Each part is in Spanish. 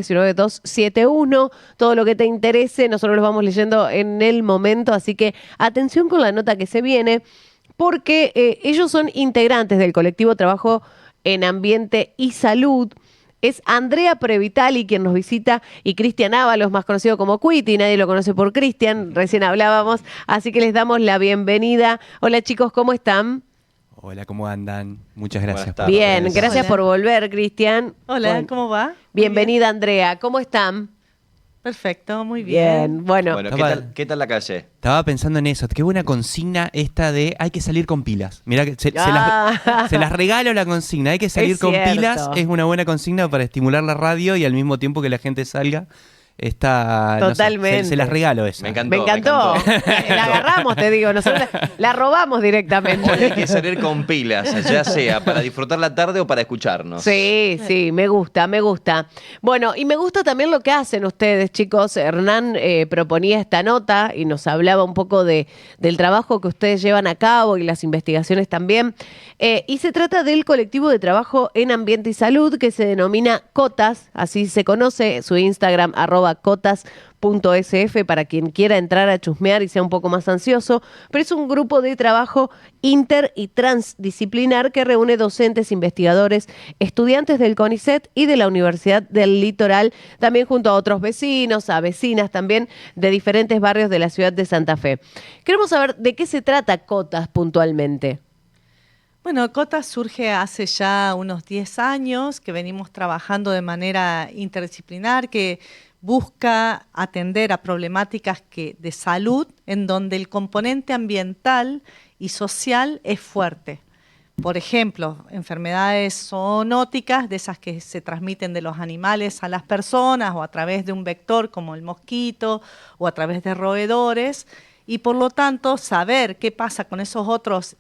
19271, todo lo que te interese, nosotros lo vamos leyendo en el momento, así que atención con la nota que se viene, porque ellos son integrantes del colectivo Trabajo en Ambiente y Salud. Es Andrea Previtali quien nos visita y Cristian Ábalos, más conocido como Cuiti, nadie lo conoce por Cristian, recién hablábamos, así que les damos la bienvenida. Hola chicos, ¿cómo están? Hola, ¿cómo andan? Muchas gracias. Buenas tardes. Bien, gracias Hola. por volver, Cristian. Hola, Bueno, ¿cómo va? Muy bienvenida, Andrea. ¿Cómo están? bien. Perfecto, muy bien. Bueno, Bueno, Estaba- ¿qué tal la calle? Estaba pensando en eso. Qué buena consigna esta de hay que salir con pilas. Mirá que Ah. se las regalo la consigna. Hay que salir Es con cierto. pilas. Es una buena consigna para estimular la radio y al mismo tiempo que la gente salga. Está, no sé, Totalmente. se las regalo esa. Me encantó. me encantó. La agarramos, te digo, nosotros la robamos directamente. Hoy hay que salir con pilas, ya sea para disfrutar la tarde o para escucharnos. Sí, sí, me gusta, me gusta. Bueno, y me gusta también lo que hacen ustedes, chicos. Hernán proponía esta nota y nos hablaba un poco del trabajo que ustedes llevan a cabo y las investigaciones también. Y se trata del colectivo de trabajo en ambiente y salud que se denomina COTAS, así se conoce, su Instagram @cotas.sf para quien quiera entrar a chusmear y sea un poco más ansioso, pero es un grupo de trabajo inter y transdisciplinar que reúne docentes, investigadores, estudiantes del CONICET y de la Universidad del Litoral, también junto a otros vecinos, a vecinas también de diferentes barrios de la ciudad de Santa Fe. Queremos saber de qué se trata COTAS puntualmente. Bueno, COTAS surge hace ya unos 10 años que venimos trabajando de manera interdisciplinar, que busca atender a problemáticas de salud en donde el componente ambiental y social es fuerte. Por ejemplo, enfermedades zoonóticas, de esas que se transmiten de los animales a las personas o a través de un vector como el mosquito o a través de roedores, y por lo tanto saber qué pasa con esos otros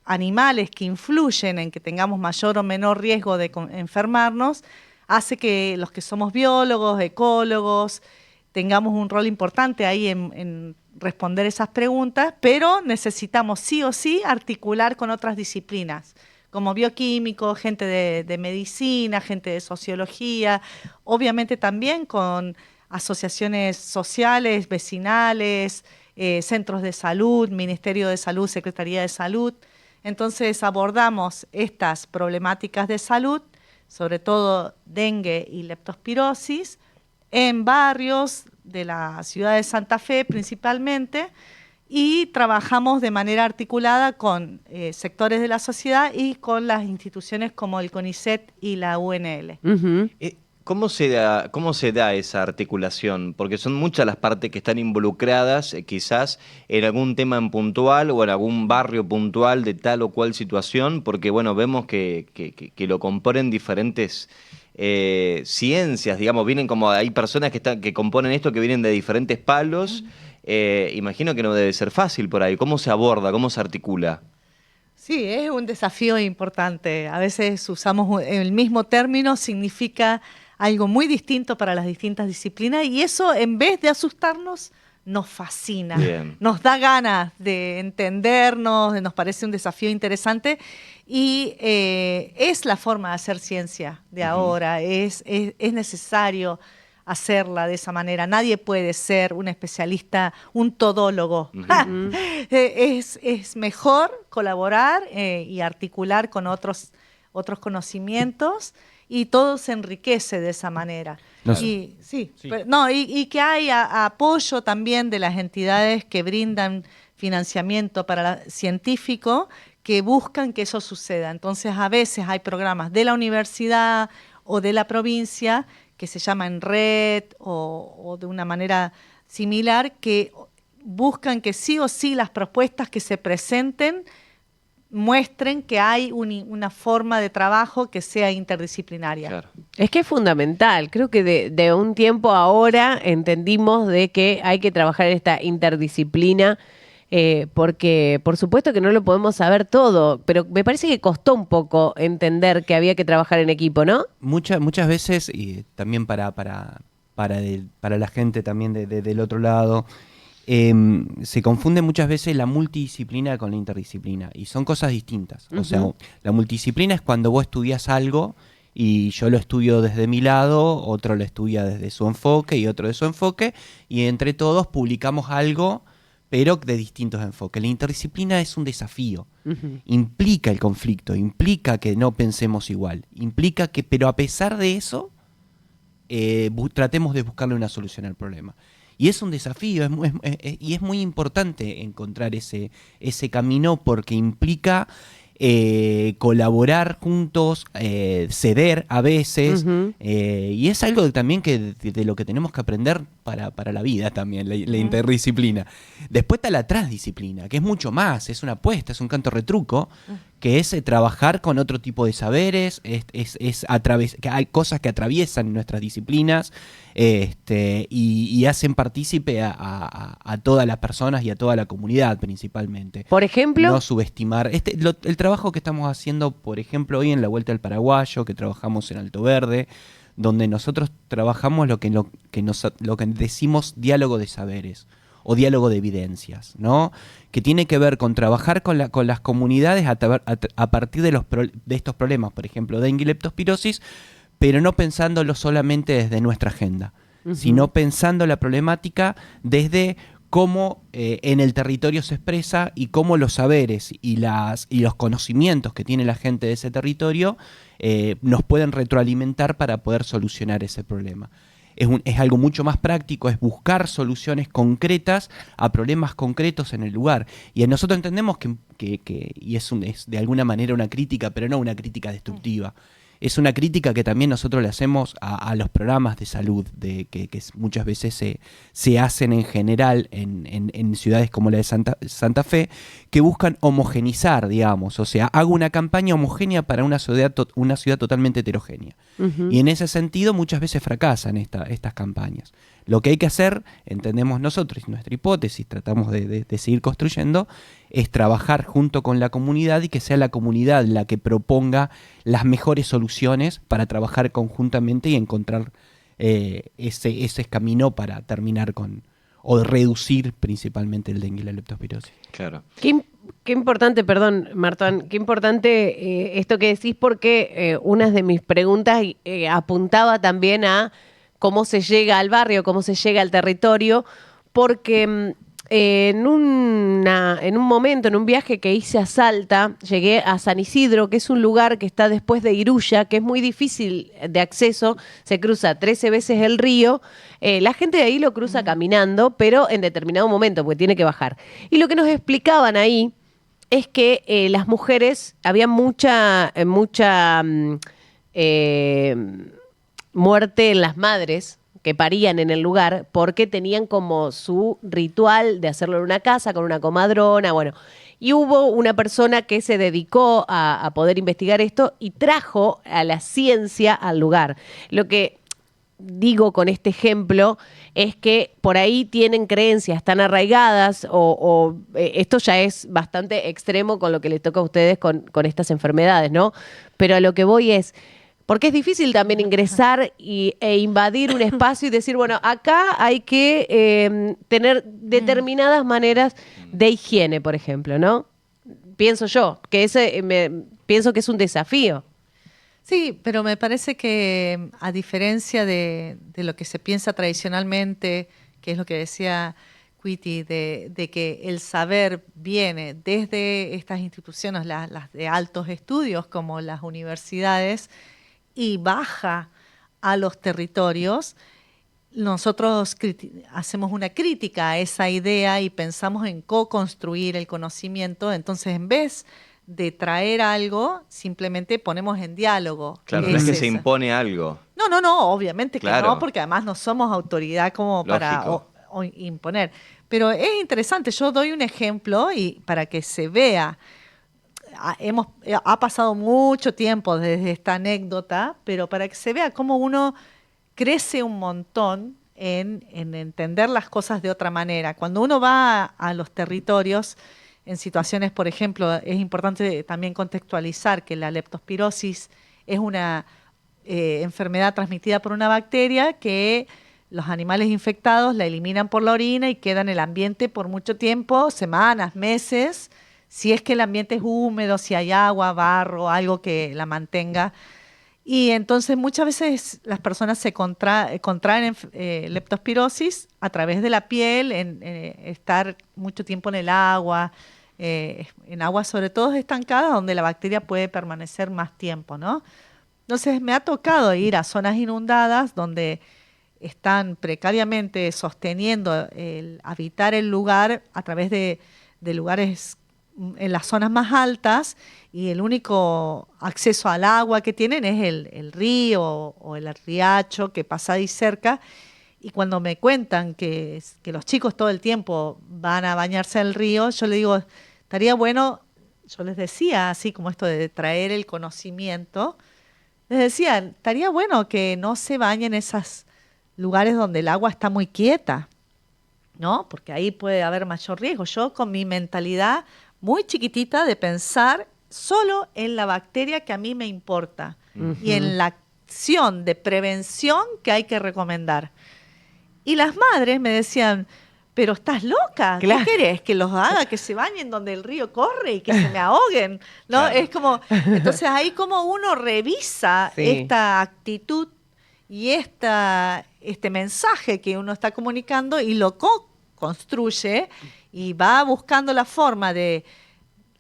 animales que influyen en que tengamos mayor o menor riesgo de enfermarnos, hace que los que somos biólogos, ecólogos, tengamos un rol importante ahí en responder esas preguntas, pero necesitamos sí o sí articular con otras disciplinas, como bioquímicos, gente de medicina, gente de sociología, obviamente también con asociaciones sociales, vecinales, centros de salud, Ministerio de Salud, Secretaría de Salud. Entonces abordamos estas problemáticas de salud, sobre todo dengue y leptospirosis, en barrios de la ciudad de Santa Fe principalmente, y trabajamos de manera articulada con sectores de la sociedad y con las instituciones como el CONICET y la UNL. Ujú. ¿Cómo se da esa articulación? Porque son muchas las partes que están involucradas, quizás en algún tema en puntual o en algún barrio puntual de tal o cual situación, porque bueno, vemos que lo componen diferentes ciencias, digamos, vienen como, hay personas que componen esto que vienen de diferentes palos. Imagino que no debe ser fácil por ahí. ¿Cómo se aborda? ¿Cómo se articula? Sí, es un desafío importante. A veces usamos el mismo término, significa algo muy distinto para las distintas disciplinas y eso, en vez de asustarnos, nos fascina. Bien. Nos da ganas de entendernos, nos parece un desafío interesante y es la forma de hacer ciencia de ahora. Es necesario hacerla de esa manera. Nadie puede ser un especialista, un todólogo. Es mejor colaborar y articular con otros conocimientos y todo se enriquece de esa manera. No sé. Y, y que hay apoyo también de las entidades que brindan financiamiento para científico que buscan que eso suceda. Entonces, a veces hay programas de la universidad o de la provincia que se llaman red o de una manera similar, que buscan que sí o sí las propuestas que se presenten muestren que hay una forma de trabajo que sea interdisciplinaria. Claro. Es que es fundamental. Creo que de un tiempo ahora entendimos de que hay que trabajar en esta interdisciplina, porque por supuesto que no lo podemos saber todo, pero me parece que costó un poco entender que había que trabajar en equipo, ¿no? Muchas veces, y también para la gente también del otro lado, se confunde muchas veces la multidisciplina con la interdisciplina y son cosas distintas. O sea, la multidisciplina es cuando vos estudias algo Y yo lo estudio desde mi lado, otro lo estudia desde su enfoque y otro de su enfoque, y entre todos publicamos algo, pero de distintos enfoques. La interdisciplina es un desafío. Implica el conflicto, implica que no pensemos igual, implica que, pero a pesar de eso, tratemos de buscarle una solución al problema. Y es un desafío, y es muy importante encontrar ese camino, porque implica colaborar juntos, ceder a veces, y es algo también que de lo que tenemos que aprender para la vida también, la interdisciplina. Después está la transdisciplina, que es mucho más, es una apuesta, es un canto retruco, que es trabajar con otro tipo de saberes, que hay cosas que atraviesan nuestras disciplinas, y hacen partícipe a todas las personas y a toda la comunidad principalmente. Por ejemplo, no subestimar el trabajo que estamos haciendo, por ejemplo, hoy en la Vuelta al Paraguayo, que trabajamos en Alto Verde, donde nosotros trabajamos lo que decimos diálogo de saberes o diálogo de evidencias, ¿no? Que tiene que ver con trabajar con las comunidades a partir de estos problemas, por ejemplo, dengue y leptospirosis, pero no pensándolo solamente desde nuestra agenda, sino pensando la problemática desde cómo en el territorio se expresa y cómo los saberes y los conocimientos que tiene la gente de ese territorio nos pueden retroalimentar para poder solucionar ese problema. Es algo mucho más práctico, es buscar soluciones concretas a problemas concretos en el lugar. Y nosotros entendemos que y es de alguna manera una crítica, pero no una crítica destructiva. Es una crítica que también nosotros le hacemos a los programas de salud, que muchas veces se hacen en general en ciudades como la de Santa Fe, que buscan homogenizar, digamos. O sea, hago una campaña homogénea para una ciudad totalmente heterogénea. Y en ese sentido muchas veces fracasan estas campañas. Lo que hay que hacer, entendemos nosotros, y nuestra hipótesis, tratamos de seguir construyendo, es trabajar junto con la comunidad y que sea la comunidad la que proponga las mejores soluciones para trabajar conjuntamente y encontrar ese camino para terminar o reducir principalmente el dengue y la leptospirosis. Claro. Qué importante, perdón, Martán, qué importante esto que decís, porque una de mis preguntas apuntaba también a cómo se llega al barrio, cómo se llega al territorio, porque en un momento, en un viaje que hice a Salta, llegué a San Isidro, que es un lugar que está después de Iruya, que es muy difícil de acceso, se cruza 13 veces el río, la gente de ahí lo cruza caminando, pero en determinado momento, porque tiene que bajar. Y lo que nos explicaban ahí es que las mujeres, había mucha muerte en las madres que parían en el lugar porque tenían como su ritual de hacerlo en una casa con una comadrona, bueno. Y hubo una persona que se dedicó a poder investigar esto y trajo a la ciencia al lugar. Lo que digo con este ejemplo es que por ahí tienen creencias tan arraigadas o esto ya es bastante extremo con lo que les toca a ustedes con estas enfermedades, ¿no? Pero a lo que voy es, porque es difícil también ingresar e invadir un espacio y decir, bueno, acá hay que tener determinadas maneras de higiene, por ejemplo, ¿no? Pienso yo, que pienso que es un desafío. Sí, pero me parece que a diferencia de lo que se piensa tradicionalmente, que es lo que decía Cuiti, de que el saber viene desde estas instituciones, las de altos estudios como las universidades, y baja a los territorios, nosotros hacemos una crítica a esa idea y pensamos en co-construir el conocimiento. Entonces, en vez de traer algo, simplemente ponemos en diálogo. Claro, no es que se impone algo. No, obviamente que Claro. no, porque además no somos autoridad como para o imponer. Pero es interesante, yo doy un ejemplo y para que se vea. Ha pasado mucho tiempo desde esta anécdota, pero para que se vea cómo uno crece un montón en entender las cosas de otra manera. Cuando uno va a los territorios, en situaciones, por ejemplo, es importante también contextualizar que la leptospirosis es una enfermedad transmitida por una bacteria que los animales infectados la eliminan por la orina y queda en el ambiente por mucho tiempo, semanas, meses, si es que el ambiente es húmedo, si hay agua, barro, algo que la mantenga. Y entonces muchas veces las personas se contraen leptospirosis a través de la piel, en estar mucho tiempo en el agua, en aguas sobre todo estancadas, donde la bacteria puede permanecer más tiempo, ¿no? Entonces me ha tocado ir a zonas inundadas donde están precariamente sosteniendo el habitar el lugar a través de lugares en las zonas más altas, y el único acceso al agua que tienen es el río o el riacho que pasa ahí cerca. Y cuando me cuentan que los chicos todo el tiempo van a bañarse al río, yo les digo, estaría bueno, yo les decía, así como esto de traer el conocimiento, les decía, estaría bueno que no se bañen en esos lugares donde el agua está muy quieta, ¿no? Porque ahí puede haber mayor riesgo. Yo con mi mentalidad muy chiquitita de pensar solo en la bacteria que a mí me importa y en la acción de prevención que hay que recomendar. Y las madres me decían, pero estás loca, ¿qué Claro. querés? ¿Que los haga, que se bañen donde el río corre y que se me ahoguen? ¿No? Claro. Es como, entonces ahí como uno revisa Sí. esta actitud y este mensaje que uno está comunicando y lo construye y va buscando la forma de,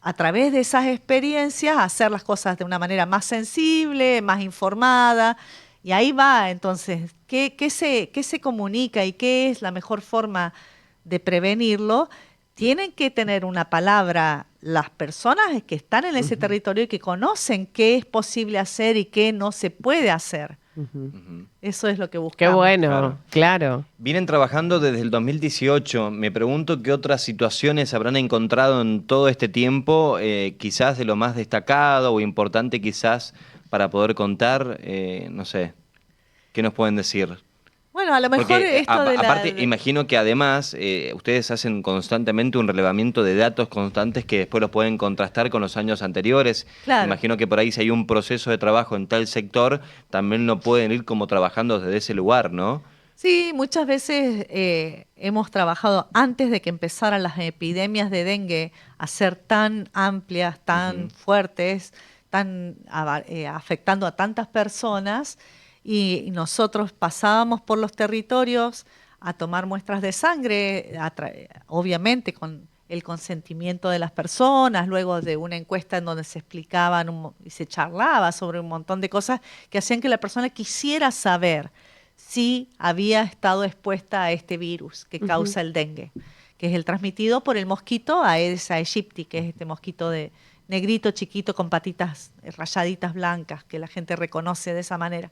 a través de esas experiencias, hacer las cosas de una manera más sensible, más informada. Y ahí va, entonces, ¿qué se comunica y qué es la mejor forma de prevenirlo? Tienen que tener una palabra las personas que están en ese territorio y que conocen qué es posible hacer y qué no se puede hacer. Ujú. Eso es lo que Qué buscamos. bueno, claro. Vienen trabajando desde el 2018. Me pregunto qué otras situaciones habrán encontrado en todo este tiempo, quizás de lo más destacado o importante quizás para poder contar, no sé, ¿qué nos pueden decir? Bueno, a lo mejor Porque esto de aparte, imagino que además ustedes hacen constantemente un relevamiento de datos constantes que después los pueden contrastar con los años anteriores. Claro. Imagino que por ahí si hay un proceso de trabajo en tal sector, también lo pueden ir como trabajando desde ese lugar, ¿no? Sí, muchas veces hemos trabajado antes de que empezaran las epidemias de dengue a ser tan amplias, tan fuertes, tan afectando a tantas personas, y nosotros pasábamos por los territorios a tomar muestras de sangre, obviamente con el consentimiento de las personas, luego de una encuesta en donde se explicaban y se charlaba sobre un montón de cosas que hacían que la persona quisiera saber si había estado expuesta a este virus que causa el dengue, que es el transmitido por el mosquito Aedes aegypti, que es este mosquito de negrito, chiquito, con patitas rayaditas blancas, que la gente reconoce de esa manera.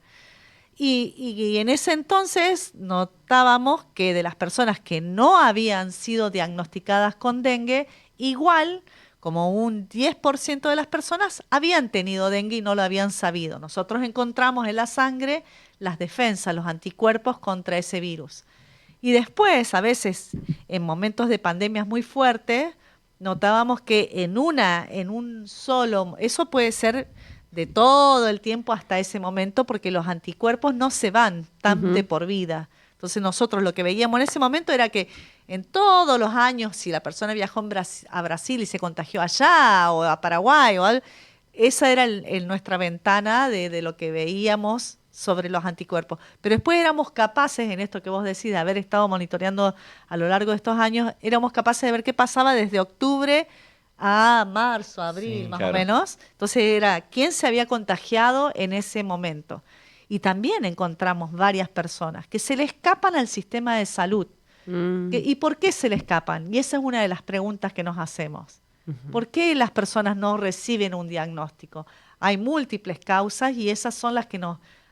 Y en ese entonces notábamos que de las personas que no habían sido diagnosticadas con dengue, igual como un 10% de las personas habían tenido dengue y no lo habían sabido. Nosotros encontramos en la sangre las defensas, los anticuerpos contra ese virus. Y después, a veces, en momentos de pandemias muy fuertes, notábamos que en un solo, eso puede ser de todo el tiempo hasta ese momento, porque los anticuerpos no se van tan de por vida. Entonces nosotros lo que veíamos en ese momento era que en todos los años, si la persona viajó a Brasil y se contagió allá o a Paraguay o algo, esa era nuestra ventana de lo que veíamos sobre los anticuerpos. Pero después éramos capaces, en esto que vos decís, de haber estado monitoreando a lo largo de estos años, éramos capaces de ver qué pasaba desde octubre a marzo, abril, Sí, más claro. o menos. Entonces era quién se había contagiado en ese momento. Y también encontramos varias personas que se le escapan al sistema de salud. ¿Y por qué se le escapan? Y esa es una de las preguntas que nos hacemos. ¿Por qué las personas no reciben un diagnóstico? Hay múltiples causas y esas son las que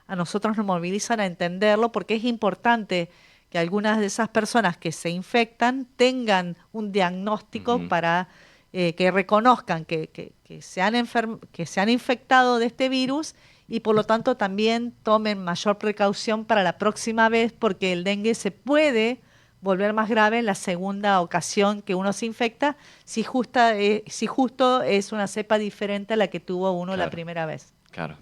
a nosotros nos movilizan a entenderlo, porque es importante que algunas de esas personas que se infectan tengan un diagnóstico para que reconozcan que se han infectado de este virus y por lo tanto también tomen mayor precaución para la próxima vez, porque el dengue se puede volver más grave en la segunda ocasión que uno se infecta si justo es una cepa diferente a la que tuvo uno la Claro. primera vez. Claro.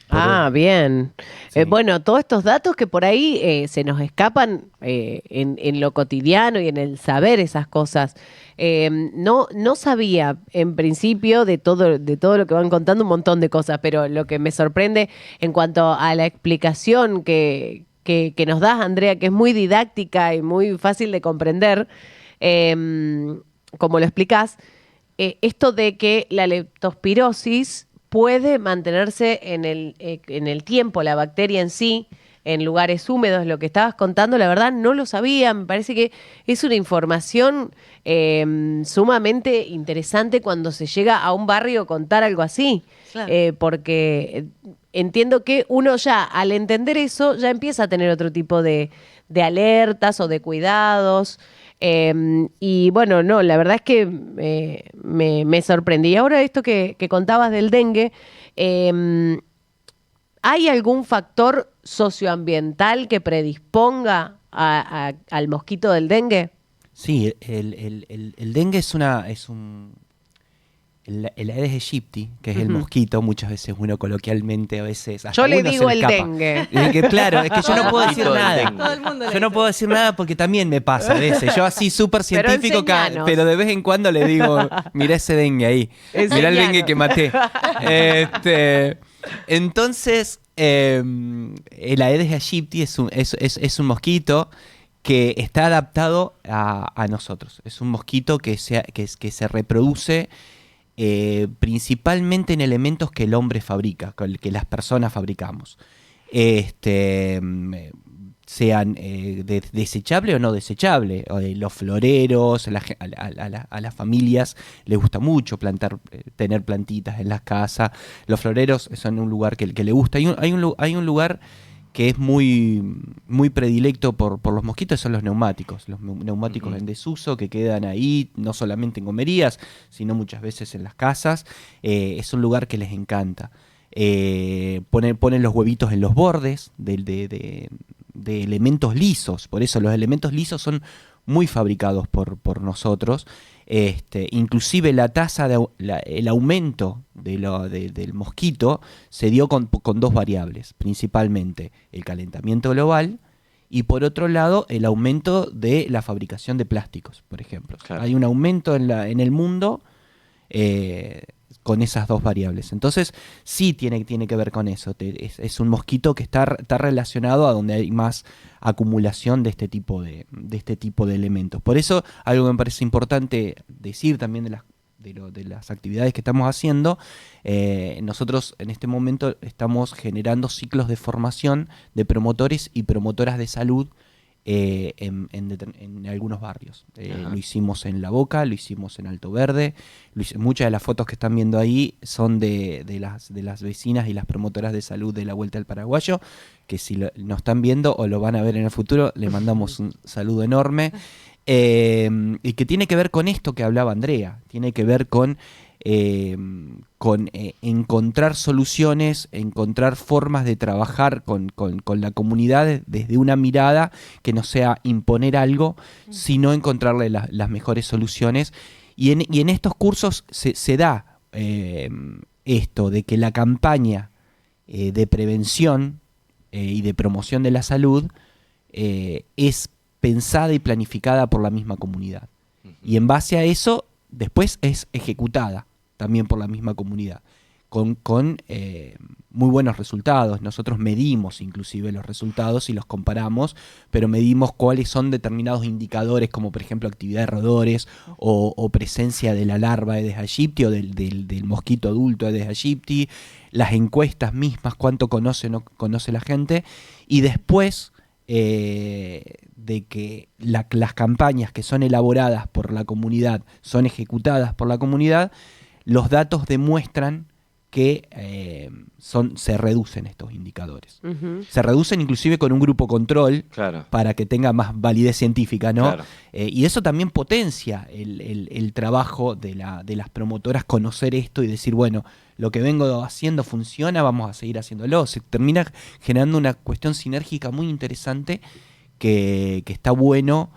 Ah, bien. Sí. Bueno, todos estos datos que por ahí se nos escapan en lo cotidiano y en el saber esas cosas. No sabía en principio de todo lo que van contando un montón de cosas, pero lo que me sorprende en cuanto a la explicación que nos das, Andrea, que es muy didáctica y muy fácil de comprender, como lo explicás, esto de que la leptospirosis puede mantenerse en el tiempo, la bacteria en sí, en lugares húmedos, lo que estabas contando, la verdad no lo sabía, me parece que es una información sumamente interesante cuando se llega a un barrio a contar algo así, Claro. porque entiendo que uno ya, al entender eso, ya empieza a tener otro tipo de alertas o de cuidados. Y bueno, no, la verdad es que me sorprendí. Y ahora esto que contabas del dengue, eh, ¿hay algún factor socioambiental que predisponga al mosquito del dengue? Sí, el dengue es un... El Aedes aegypti, que es el Ujú. mosquito, muchas veces uno coloquialmente, a veces hasta Yo le uno se digo el escapa. dengue. Claro, es que yo no puedo decir Mosquito del nada. dengue. Todo el mundo le Yo no dice. puedo decir nada porque también me pasa a veces. Yo así súper Pero científico, enseñanos. pero de vez en cuando le digo, mirá ese dengue ahí. Mirá el Enseñanos. dengue que maté. Entonces, el Aedes aegypti es un mosquito que está adaptado a nosotros. Es un mosquito que que se reproduce principalmente en elementos que el hombre fabrica, que las personas fabricamos. Sean desechable o no desechable. Los floreros, a las familias les gusta mucho tener plantitas en las casas. Los floreros son un lugar que le gusta. Hay un lugar que es muy, muy predilecto por los mosquitos, son los neumáticos. Los neumáticos en desuso que quedan ahí, no solamente en gomerías, sino muchas veces en las casas. Es un lugar que les encanta. Ponen los huevitos en los bordes de elementos lisos. Por eso los elementos lisos son muy fabricados por nosotros. Inclusive la tasa el aumento del mosquito se dio con dos variables, principalmente el calentamiento global y por otro lado el aumento de la fabricación de plásticos, por ejemplo. Claro. Hay un aumento en el mundo con esas dos variables. Entonces sí tiene que ver con eso. Es un mosquito que está relacionado a donde hay más acumulación de este tipo de elementos. Por eso algo que me parece importante decir también de las actividades que estamos haciendo, nosotros en este momento estamos generando ciclos de formación de promotores y promotoras de salud en algunos barrios. Lo hicimos en La Boca, lo hicimos en Alto Verde. Muchas de las fotos que están viendo ahí son de las vecinas y las promotoras de salud de la Vuelta al Paraguayo, que si nos están viendo o lo van a ver en el futuro, le mandamos un saludo enorme. Y que tiene que ver con esto que hablaba Andrea, tiene que ver con encontrar soluciones, encontrar formas de trabajar con la comunidad desde una mirada que no sea imponer algo, sino encontrarle las mejores soluciones. Y en estos cursos se da esto de que la campaña de prevención y de promoción de la salud es pensada y planificada por la misma comunidad. Y en base a eso, después es ejecutada también por la misma comunidad, con muy buenos resultados. Nosotros medimos inclusive los resultados y los comparamos, pero medimos cuáles son determinados indicadores, como por ejemplo actividad de roedores o presencia de la larva Aedes aegypti o del mosquito adulto Aedes aegypti, las encuestas mismas, cuánto conoce o no conoce la gente, y después de que las campañas que son elaboradas por la comunidad son ejecutadas por la comunidad, los datos demuestran que se reducen estos indicadores. Ujú. Se reducen inclusive con un grupo control, Claro. para que tenga más validez científica, ¿no? Claro. Y eso también potencia el trabajo de las promotoras, conocer esto y decir, bueno, lo que vengo haciendo funciona, vamos a seguir haciéndolo. Se termina generando una cuestión sinérgica muy interesante que está bueno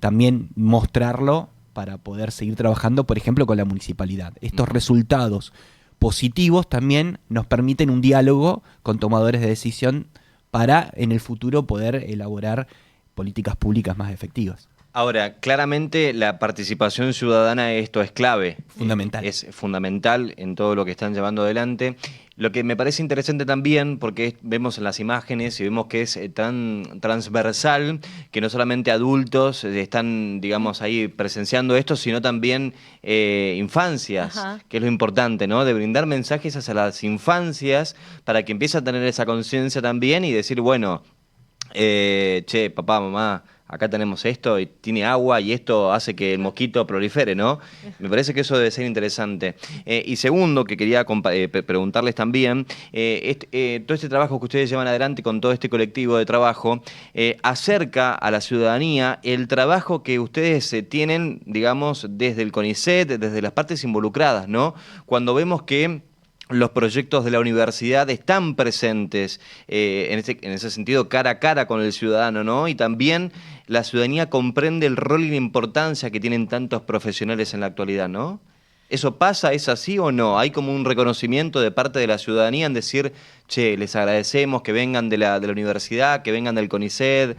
también mostrarlo para poder seguir trabajando, por ejemplo, con la municipalidad. Estos resultados positivos también nos permiten un diálogo con tomadores de decisión para en el futuro poder elaborar políticas públicas más efectivas. Ahora, claramente la participación ciudadana, esto es clave. Fundamental. Es fundamental en todo lo que están llevando adelante. Lo que me parece interesante también, porque vemos en las imágenes y vemos que es tan transversal, que no solamente adultos están, digamos, ahí presenciando esto, sino también infancias, Ajá. que es lo importante, ¿no? De brindar mensajes hacia las infancias para que empiece a tener esa conciencia también y decir, bueno, che, papá, mamá, acá tenemos esto y tiene agua y esto hace que el mosquito prolifere, ¿no? Me parece que eso debe ser interesante. Y segundo, que quería preguntarles también, todo este trabajo que ustedes llevan adelante con todo este colectivo de trabajo, acerca a la ciudadanía el trabajo que ustedes tienen, digamos, desde el CONICET, desde las partes involucradas, ¿no? Cuando vemos que los proyectos de la universidad están presentes en ese sentido cara a cara con el ciudadano, ¿no? Y también la ciudadanía comprende el rol y la importancia que tienen tantos profesionales en la actualidad, ¿no? ¿Eso pasa? ¿Es así o no? ¿Hay como un reconocimiento de parte de la ciudadanía en decir, che, les agradecemos que vengan de la universidad, que vengan del CONICET,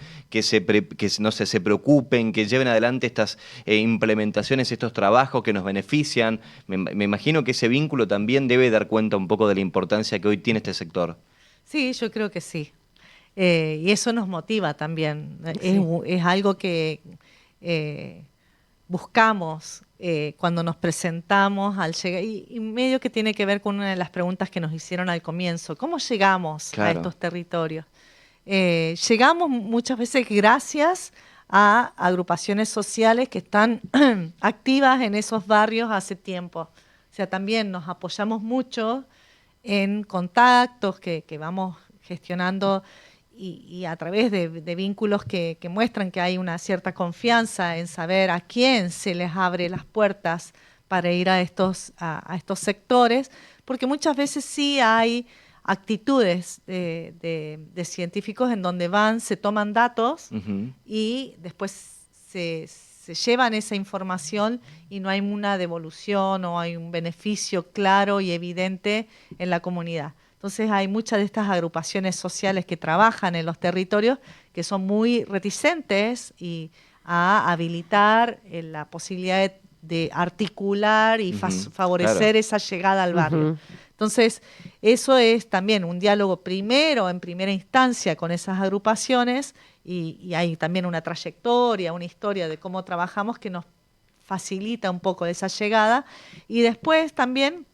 no sé, se preocupen, que lleven adelante estas implementaciones, estos trabajos que nos benefician? Me imagino que ese vínculo también debe dar cuenta un poco de la importancia que hoy tiene este sector. Sí, yo creo que sí. Y eso nos motiva también. Sí. Es algo que buscamos cuando nos presentamos al llegar, y medio que tiene que ver con una de las preguntas que nos hicieron al comienzo. ¿Cómo llegamos a Claro. estos territorios? Llegamos muchas veces gracias a agrupaciones sociales que están activas en esos barrios hace tiempo. O sea, también nos apoyamos mucho en contactos que vamos gestionando y a través de vínculos que muestran que hay una cierta confianza en saber a quién se les abre las puertas para ir a estos sectores, porque muchas veces sí hay actitudes de científicos en donde van, se toman datos Ujú. y después se llevan esa información y no hay una devolución o hay un beneficio claro y evidente en la comunidad. Entonces hay muchas de estas agrupaciones sociales que trabajan en los territorios que son muy reticentes a habilitar la posibilidad de articular y Ujú, favorecer claro. esa llegada al barrio. Ujú. Entonces, eso es también un diálogo primero, en primera instancia, con esas agrupaciones y hay también una trayectoria, una historia de cómo trabajamos que nos facilita un poco esa llegada. Y después también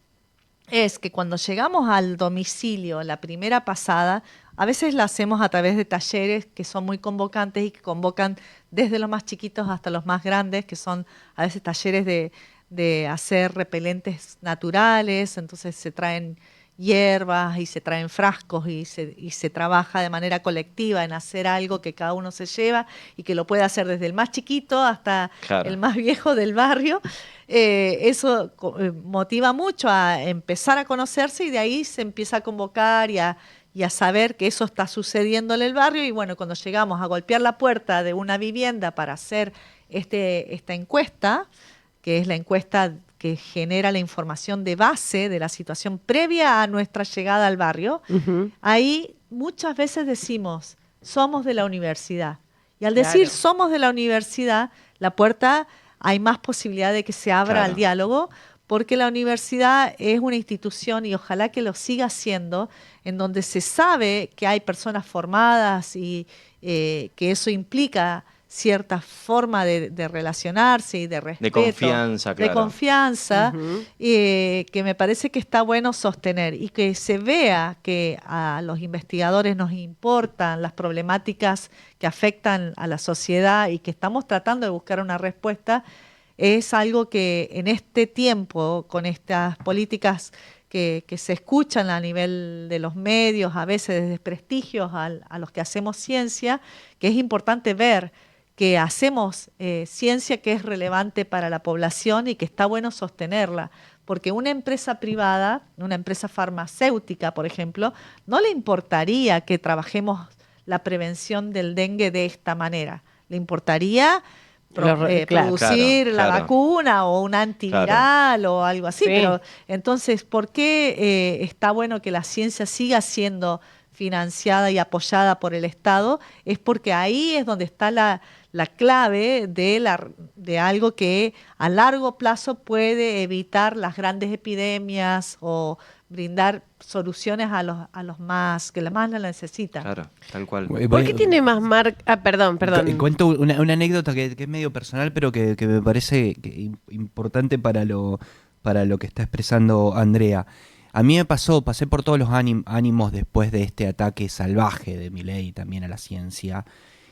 es que cuando llegamos al domicilio, la primera pasada, a veces la hacemos a través de talleres que son muy convocantes y que convocan desde los más chiquitos hasta los más grandes, que son a veces talleres de hacer repelentes naturales, entonces se traen hierbas y se traen frascos y se trabaja de manera colectiva en hacer algo que cada uno se lleva y que lo puede hacer desde el más chiquito hasta Claro. el más viejo del barrio. Eso motiva mucho a empezar a conocerse y de ahí se empieza a convocar y a saber que eso está sucediendo en el barrio. Y bueno, cuando llegamos a golpear la puerta de una vivienda para hacer esta encuesta, que es la encuesta que genera la información de base de la situación previa a nuestra llegada al barrio, Ujú. ahí muchas veces decimos, somos de la universidad. Y al Claro. decir somos de la universidad, la puerta hay más posibilidad de que se abra Claro. al diálogo, porque la universidad es una institución, y ojalá que lo siga siendo, en donde se sabe que hay personas formadas y que eso implica cierta forma de relacionarse y de respeto. De confianza, De claro. confianza, Ujú. que me parece que está bueno sostener y que se vea que a los investigadores nos importan las problemáticas que afectan a la sociedad y que estamos tratando de buscar una respuesta. Es algo que en este tiempo, con estas políticas que se escuchan a nivel de los medios, a veces de desprestigios a los que hacemos ciencia, que es importante ver que hacemos ciencia que es relevante para la población y que está bueno sostenerla, porque una empresa privada, una empresa farmacéutica, por ejemplo, no le importaría que trabajemos la prevención del dengue de esta manera. Le importaría Claro. producir la Claro. vacuna o un antiviral o algo así. Sí. Pero entonces, ¿por qué está bueno que la ciencia siga siendo financiada y apoyada por el Estado? Es porque ahí es donde está la clave de algo que a largo plazo puede evitar las grandes epidemias o brindar soluciones a los más que la más la necesitan. Claro, tal cual. ¿Por qué tiene más marca? Ah, perdón. Cuento una anécdota que es medio personal, pero que me parece importante para lo que está expresando Andrea. A mí me pasé por todos los ánimos después de este ataque salvaje de Milei también a la ciencia,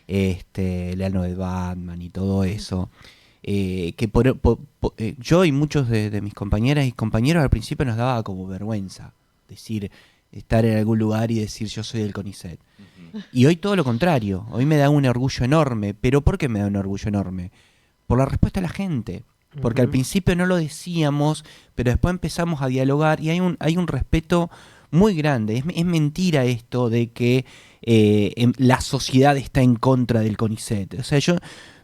el ano de Batman y todo eso. Yo y muchos de mis compañeras y compañeros al principio nos daba como vergüenza decir, estar en algún lugar y decir yo soy del CONICET. Y hoy todo lo contrario, hoy me da un orgullo enorme. ¿Pero por qué me da un orgullo enorme? Por la respuesta de la gente. Porque al principio no lo decíamos, pero después empezamos a dialogar y hay un respeto muy grande. Es mentira esto de que la sociedad está en contra del CONICET. O sea,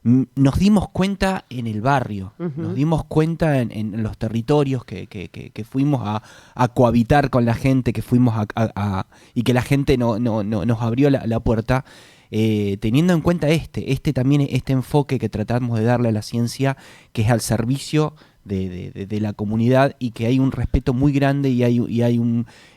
nos dimos cuenta en el barrio, nos dimos cuenta en los territorios que fuimos a cohabitar con la gente, que fuimos y que la gente nos abrió la puerta, teniendo en cuenta también este enfoque que tratamos de darle a la ciencia, que es al servicio de la comunidad, y que hay un respeto muy grande y hay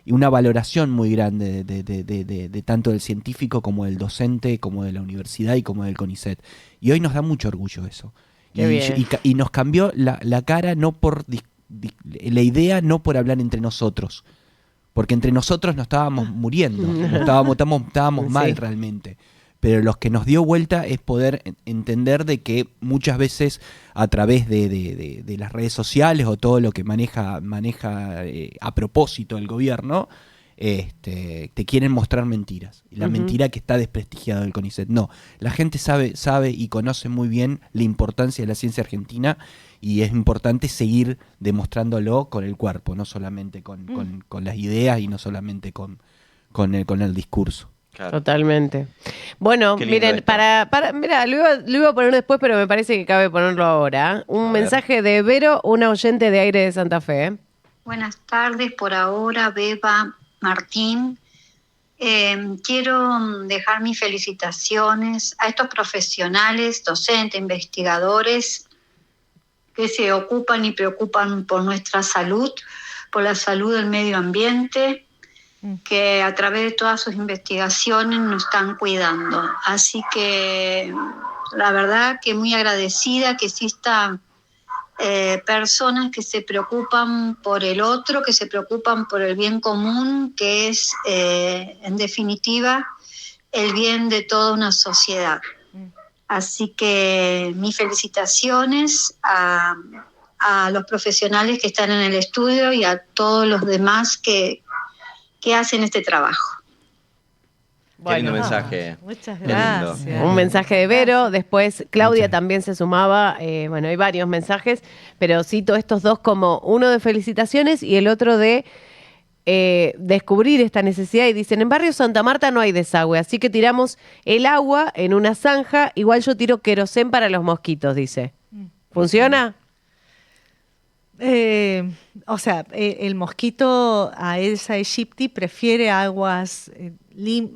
una valoración muy grande de tanto del científico como del docente, como de la universidad y como del CONICET. Y hoy nos da mucho orgullo eso. Y nos cambió la cara, no por la idea, no por hablar entre nosotros, porque entre nosotros nos estábamos muriendo, estábamos mal realmente. Pero lo que nos dio vuelta es poder entender de que muchas veces a través de las redes sociales o todo lo que maneja a propósito el gobierno, te quieren mostrar mentiras. Y la mentira que está desprestigiada del CONICET. No, la gente sabe y conoce muy bien la importancia de la ciencia argentina, y es importante seguir demostrándolo con el cuerpo, no solamente con las ideas y no solamente con el discurso. Claro. Totalmente. Bueno, Qué lindo miren, esto. mira, lo iba a poner después, pero me parece que cabe ponerlo ahora. Un A ver. mensaje de Vero, una oyente de Aire de Santa Fe. Buenas tardes, por ahora, Beba Martín. Quiero dejar mis felicitaciones a estos profesionales, docentes, investigadores que se ocupan y preocupan por nuestra salud, por la salud del medio ambiente, que a través de todas sus investigaciones nos están cuidando. Así que la verdad que muy agradecida que existan personas que se preocupan por el otro, que se preocupan por el bien común, que es en definitiva el bien de toda una sociedad. Así que mis felicitaciones a los profesionales que están en el estudio y a todos los demás que hacen este trabajo. Qué lindo mensaje. Muchas Qué lindo. gracias. Un mensaje de Vero, después Claudia también se sumaba, bueno, hay varios mensajes, pero cito estos dos como uno de felicitaciones y el otro de descubrir esta necesidad, y dicen, en Barrio Santa Marta no hay desagüe, así que tiramos el agua en una zanja, igual yo tiro querosén para los mosquitos, dice. ¿Funciona? O sea, el mosquito Aedes aegypti prefiere aguas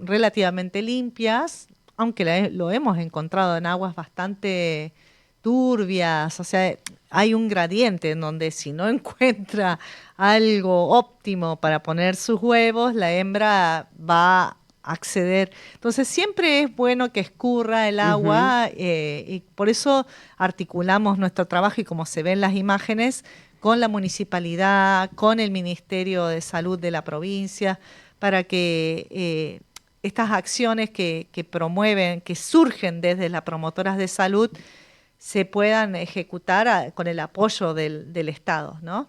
relativamente limpias, aunque lo hemos encontrado en aguas bastante turbias. O sea, hay un gradiente en donde si no encuentra algo óptimo para poner sus huevos, la hembra va a acceder. Entonces siempre es bueno que escurra el agua, y por eso articulamos nuestro trabajo, y como se ven las imágenes, con la municipalidad, con el Ministerio de Salud de la provincia, para que estas acciones que promueven, que surgen desde las promotoras de salud, se puedan ejecutar con el apoyo del Estado, ¿no?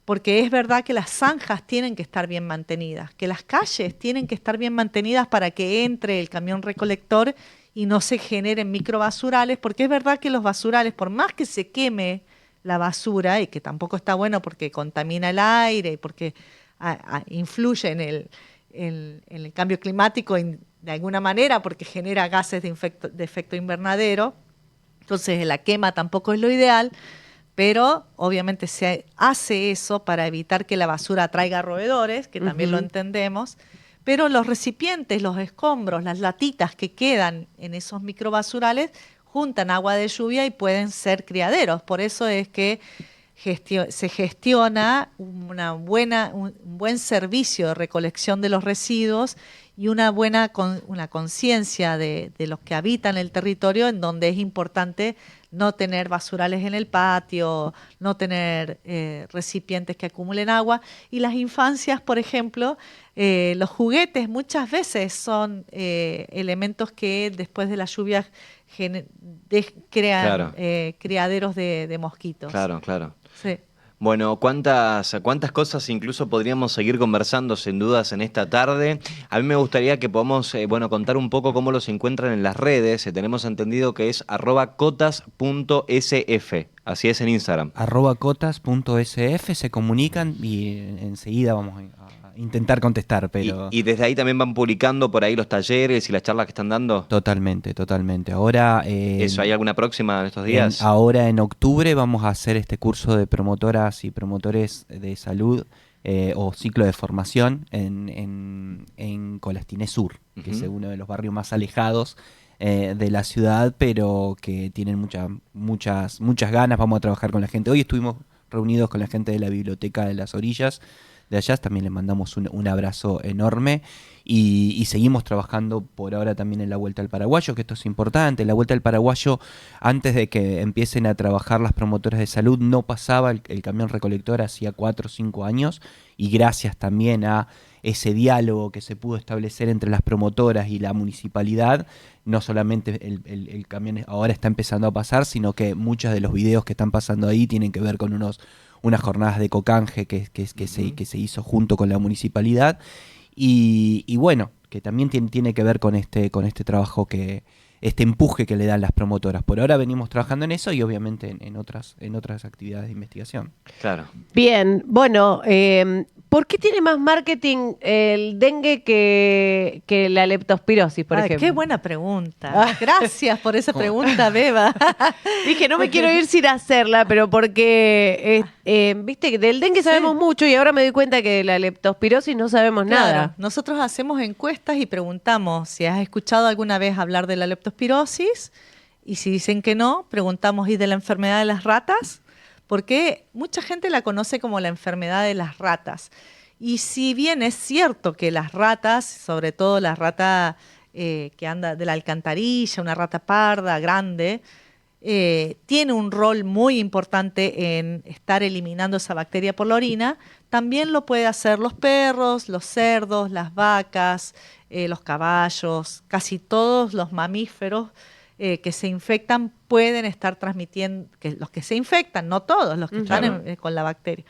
Porque es verdad que las zanjas tienen que estar bien mantenidas, que las calles tienen que estar bien mantenidas para que entre el camión recolector y no se generen microbasurales, porque es verdad que los basurales, por más que se queme la basura, y que tampoco está bueno porque contamina el aire y porque influye en el cambio climático de alguna manera, porque genera gases de efecto invernadero, Entonces la quema tampoco es lo ideal, pero obviamente se hace eso para evitar que la basura atraiga roedores, que también lo entendemos. Pero los recipientes, los escombros, las latitas que quedan en esos microbasurales juntan agua de lluvia y pueden ser criaderos. Por eso es que se gestiona un buen servicio de recolección de los residuos y una conciencia de los que habitan el territorio, en donde es importante no tener basurales en el patio, no tener recipientes que acumulen agua. Y las infancias, por ejemplo, los juguetes muchas veces son elementos que después de las lluvias crean criaderos de mosquitos. Claro, claro. Sí. Bueno, cuántas cosas incluso podríamos seguir conversando sin dudas en esta tarde. A mí me gustaría que podamos contar un poco cómo los encuentran en las redes. Tenemos entendido que es @cotas.sf. Así es en Instagram. @cotas.sf, se comunican y enseguida vamos a intentar contestar. Pero Y desde ahí también van publicando por ahí los talleres y las charlas que están dando. Totalmente. Ahora ¿Eso hay alguna próxima en estos días? Ahora en octubre vamos a hacer este curso de promotoras y promotores de salud o ciclo de formación en Colastiné Sur, que es uno de los barrios más alejados de la ciudad, pero que tienen muchas ganas. Vamos a trabajar con la gente. Hoy estuvimos reunidos con la gente de la Biblioteca de las Orillas de allá, también les mandamos un abrazo enorme y seguimos trabajando por ahora también en la Vuelta al Paraguayo, que esto es importante. La Vuelta al Paraguayo, antes de que empiecen a trabajar las promotoras de salud, no pasaba el camión recolector hacía 4 o 5 años, y gracias también a ese diálogo que se pudo establecer entre las promotoras y la municipalidad, no solamente el camión ahora está empezando a pasar, sino que muchos de los videos que están pasando ahí tienen que ver con unas jornadas de cocanje que se hizo junto con la municipalidad, y bueno, que también tiene que ver con este trabajo, este empuje que le dan las promotoras. Por ahora venimos trabajando en eso y obviamente en otras actividades de investigación. Claro. Bien, bueno, ¿por qué tiene más marketing el dengue que la leptospirosis, por ejemplo? Qué buena pregunta. Gracias por esa pregunta, Beba. Dije, no me quiero ir sin hacerla, pero porque, viste, que del dengue sabemos mucho y ahora me doy cuenta que de la leptospirosis no sabemos nada. Nosotros hacemos encuestas y preguntamos si has escuchado alguna vez hablar de la leptospirosis, y si dicen que no, preguntamos, ¿y de la enfermedad de las ratas? Porque mucha gente la conoce como la enfermedad de las ratas. Y si bien es cierto que las ratas, sobre todo la rata que anda de la alcantarilla, una rata parda grande, tiene un rol muy importante en estar eliminando esa bacteria por la orina, también lo puede hacer los perros, los cerdos, las vacas, los caballos, casi todos los mamíferos que se infectan pueden estar transmitiendo, los que se infectan, no todos los que están con la bacteria.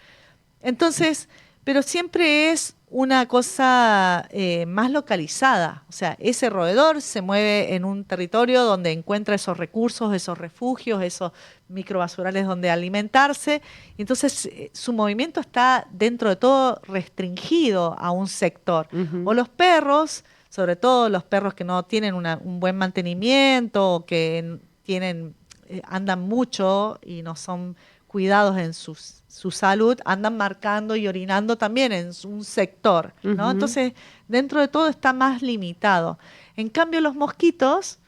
Entonces, pero siempre es una cosa más localizada. O sea, ese roedor se mueve en un territorio donde encuentra esos recursos, esos refugios, esos microbasurales donde alimentarse. Y entonces su movimiento está dentro de todo restringido a un sector. O los perros, sobre todo los perros que no tienen un buen mantenimiento, o que andan mucho y no son cuidados en su salud, andan marcando y orinando también en un sector, ¿no? Entonces, dentro de todo está más limitado. En cambio, los mosquitos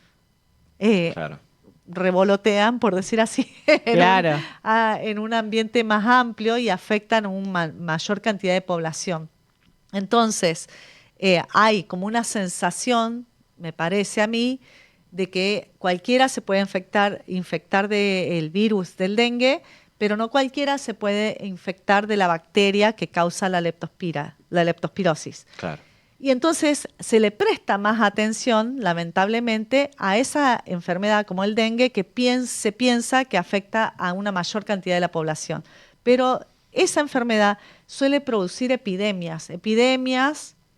revolotean, por decir así, en un ambiente más amplio y afectan a una mayor cantidad de población. Entonces, hay como una sensación, me parece a mí, de que cualquiera se puede infectar del virus del dengue, pero no cualquiera se puede infectar de la bacteria que causa la leptospirosis. Claro. Y entonces se le presta más atención, lamentablemente, a esa enfermedad como el dengue, que se piensa que afecta a una mayor cantidad de la población. Pero esa enfermedad suele producir epidemias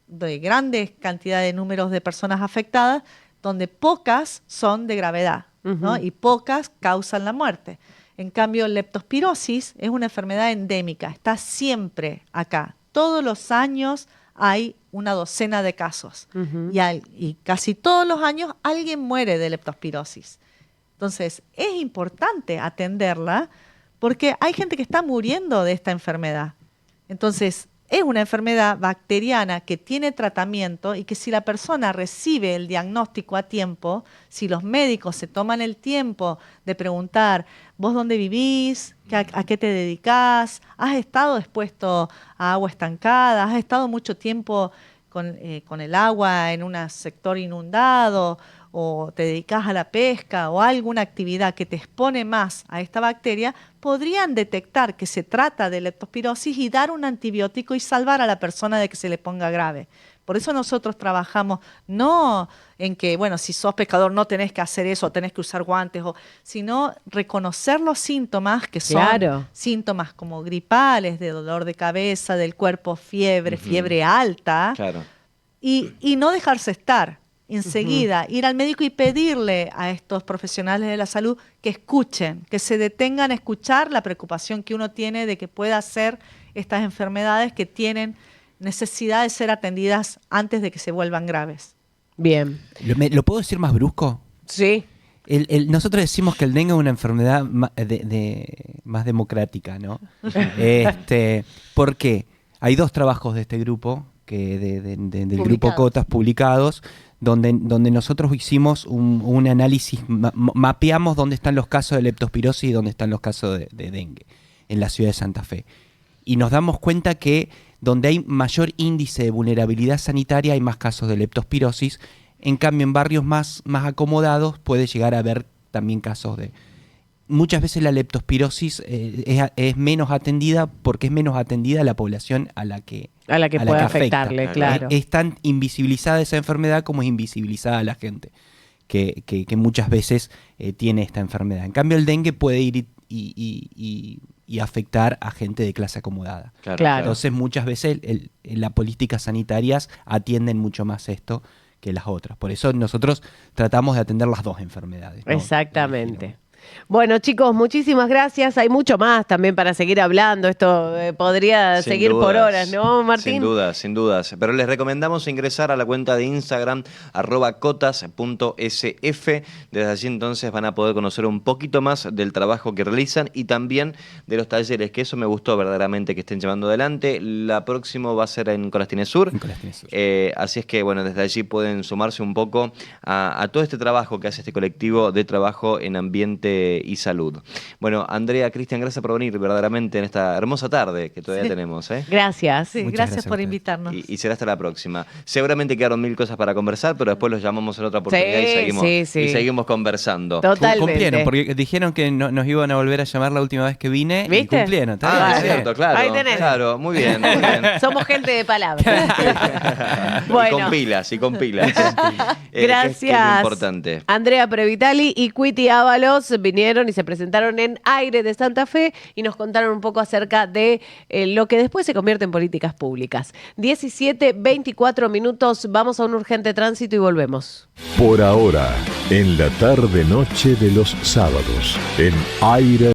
de grandes cantidades de números de personas afectadas, donde pocas son de gravedad, ¿no? Y pocas causan la muerte. En cambio, leptospirosis es una enfermedad endémica, está siempre acá. Todos los años hay una docena de casos y casi todos los años alguien muere de leptospirosis. Entonces, es importante atenderla porque hay gente que está muriendo de esta enfermedad. Entonces, es una enfermedad bacteriana que tiene tratamiento y que si la persona recibe el diagnóstico a tiempo, si los médicos se toman el tiempo de preguntar, ¿vos dónde vivís? ¿A qué te dedicás? ¿Has estado expuesto a agua estancada? ¿Has estado mucho tiempo con el agua en un sector inundado? ¿O te dedicas a la pesca o a alguna actividad que te expone más a esta bacteria? Podrían detectar que se trata de leptospirosis y dar un antibiótico y salvar a la persona de que se le ponga grave. Por eso nosotros trabajamos no en que, bueno, si sos pescador no tenés que hacer eso, tenés que usar guantes, sino reconocer los síntomas que son síntomas como gripales, de dolor de cabeza, del cuerpo, fiebre, fiebre alta, y no dejarse estar. Enseguida ir al médico y pedirle a estos profesionales de la salud que escuchen, que se detengan a escuchar la preocupación que uno tiene de que pueda ser estas enfermedades que tienen necesidad de ser atendidas antes de que se vuelvan graves. Bien. ¿Lo puedo decir más brusco? Sí. Nosotros decimos que el dengue es una enfermedad más democrática, ¿no? Porque hay 2 trabajos de este grupo, del grupo Cotas publicados, donde nosotros hicimos un análisis, mapeamos dónde están los casos de leptospirosis y dónde están los casos de dengue en la ciudad de Santa Fe. Y nos damos cuenta que donde hay mayor índice de vulnerabilidad sanitaria hay más casos de leptospirosis. En cambio, en barrios más acomodados puede llegar a haber también casos de... Muchas veces la leptospirosis es menos atendida porque es menos atendida la población a la que puede afectarle, claro. Es tan invisibilizada esa enfermedad como es invisibilizada la gente que muchas veces tiene esta enfermedad. En cambio, el dengue puede ir y afectar a gente de clase acomodada. Claro. Entonces, muchas veces las políticas sanitarias atienden mucho más esto que las otras. Por eso nosotros tratamos de atender las 2 enfermedades, ¿no? Exactamente. Bueno, chicos, muchísimas gracias. Hay mucho más también para seguir hablando. Esto podría seguir por horas, ¿no, Martín? Sin dudas. Pero les recomendamos ingresar a la cuenta de Instagram, @cotas.sf. Desde allí entonces van a poder conocer un poquito más del trabajo que realizan y también de los talleres, que eso me gustó verdaderamente que estén llevando adelante. La próxima va a ser en Corastines Sur. Así es que, bueno, desde allí pueden sumarse un poco a todo este trabajo que hace este colectivo de trabajo en ambiente y salud. Bueno, Andrea, Cristian, gracias por venir verdaderamente en esta hermosa tarde que todavía tenemos. Gracias. Sí, gracias por invitarnos. Y será hasta la próxima. Seguramente quedaron 1000 cosas para conversar, pero después los llamamos en otra oportunidad y seguimos conversando. Totalmente. Cumplieron, porque dijeron que nos iban a volver a llamar la última vez que vine. ¿Viste? Y cumplieron. Es cierto, claro. Ahí tenés. Claro, muy bien. Somos gente de palabra. Bueno. Y con pilas. Gracias. Que es lo importante. Andrea Previtali y Cuiti Ábalos vinieron y se presentaron en Aire de Santa Fe y nos contaron un poco acerca de lo que después se convierte en políticas públicas. 17:24 minutos, vamos a un urgente tránsito y volvemos. Por ahora, en la tarde-noche de los sábados, en Aire